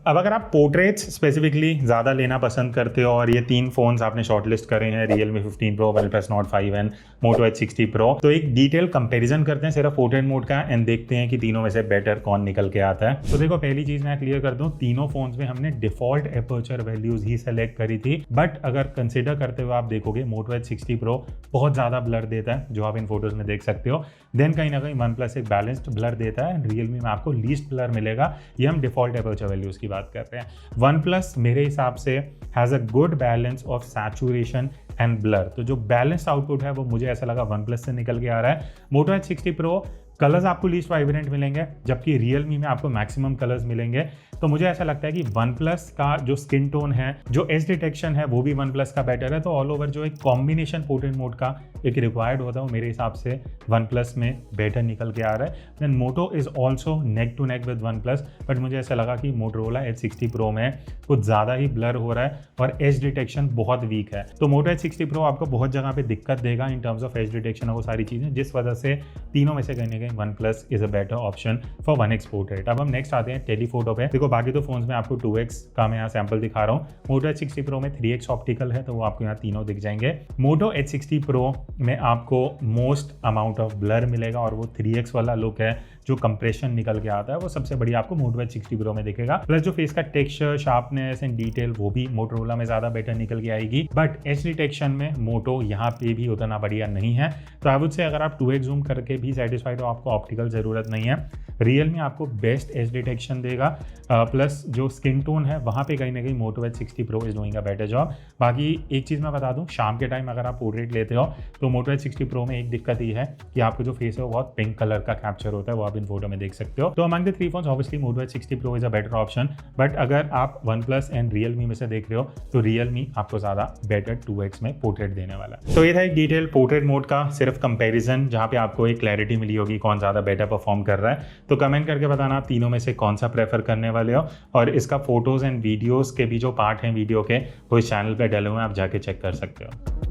अब अगर आप पोर्ट्रेट्स स्पेसिफिकली ज़्यादा लेना पसंद करते हो और ये 3 फ़ोन्स आपने शॉर्टलिस्ट करे हैं, Realme 15 Pro, OnePlus Nord 5 and Moto H60 Pro, तो एक डिटेल कंपैरिजन करते हैं सिर्फ पोर्ट्रेट मोड का एंड देखते हैं कि तीनों में से बेटर कौन निकल के आता है। तो देखो, पहली चीज़ मैं क्लियर कर दूं, तीनों फोन्स में हमने डिफॉल्ट एपर्चर वैल्यूज ही सेलेक्ट करी थी, बट अगर कंसिडर करते हुए आप देखोगे Moto H60 Pro बहुत ज़्यादा ब्लर देता है, जो आप इन फोटोज में देख सकते हो। देन कहीं ना कहीं OnePlus एक बैलेंस्ड ब्लर देता है, Realme में आपको लीस्ट ब्लर मिलेगा। ये हम डिफॉल्ट एपर्चर वैल्यूज की बात करते हैं। OnePlus मेरे हिसाब से has a good balance of saturation and blur, तो जो बैलेंस आउटपुट है वो मुझे ऐसा लगा OnePlus से निकल के आ रहा है। Moto H60 Pro कलर्स आपको लीस्ट वाइब्रेंट मिलेंगे, जबकि Realme में आपको मैक्सिमम कलर्स मिलेंगे। तो मुझे ऐसा लगता है कि OnePlus का जो स्किन टोन है, जो एज डिटेक्शन है, वो भी OnePlus का बेटर है। तो ऑल ओवर जो एक कॉम्बिनेशन पोर्ट्रेट मोड का एक रिक्वायर्ड होता है, वो मेरे हिसाब से OnePlus में बेटर निकल के आ रहा है। Then Moto is also neck to neck with OnePlus, but मुझे ऐसा लगा कि Motorola H60 Pro में कुछ ज़्यादा ही ब्लर हो रहा है और एज डिटेक्शन बहुत वीक है। तो Moto H60 Pro आपको बहुत जगह पे दिक्कत देगा in terms of as detection और वो सारी चीज़ें, जिस वजह से तीनों में से कहीं ना कहीं OnePlus is a better option for 1x portrait. अब हम नेक्स्ट आते हैं टेलीफोटो पे। देखो, बाकी तो फोन्स में आपको 2x का मैं यहाँ सैंपल दिखा रहा हूँ। Moto H60 Pro में 3x ऑप्टिकल है, तो वो आपको यहाँ तीनों दिख जाएंगे। Moto H60 Pro में आपको मोस्ट अमाउंट ऑफ ब्लर मिलेगा और वो 3x वाला लुक है, जो कंप्रेशन निकल के आता है, वो सबसे बढ़िया आपको Moto H60 Pro में दिखेगा। प्लस जो फेस का टेक्सचर, शार्पनेस एंड डिटेल, वो भी Motorola में ज़्यादा बेटर निकल के आएगी। बट एज डिटेक्शन में Moto यहाँ पे भी उतना बढ़िया नहीं है। तो आई वुड से अगर आप 2x जूम करके भी सेटिस्फाइड हो, आपको ऑप्टिकल ज़रूरत नहीं है। Realme आपको बेस्ट एज डिटेक्शन देगा, प्लस जो स्किन टोन है वहाँ पे कहीं ना कहीं Moto H60 Pro is doing a better job. बाकी एक चीज़ मैं बता दूँ, शाम के टाइम अगर आप पोर्ट्रेट लेते हो तो Moto H60 Pro में एक दिक्कत ये है कि आपको जो फेस है वो बहुत पिंक कलर का कैप्चर होता है, वो आप इन फोटो में देख सकते हो। तो among the 3 phones obviously Moto H60 Pro is a better option, but अगर आप OnePlus एंड Realme में से देख रहे हो तो Realme आपको ज़्यादा बेटर 2x में पोर्ट्रेट देने वाला है। तो ये था एक डिटेल पोर्ट्रेट मोड का सिर्फ कंपेरिजन, जहाँ पे आपको एक क्लैरिटी मिली होगी कौन ज़्यादा बेटर परफॉर्म कर रहा है। तो कमेंट करके बताना आप तीनों में से कौन सा प्रेफर करने वाले हो, और इसका फोटोज एंड वीडियोस के भी जो पार्ट हैं वीडियो के, वो इस चैनल पे डले हुए हैं, आप जाके चेक कर सकते हो।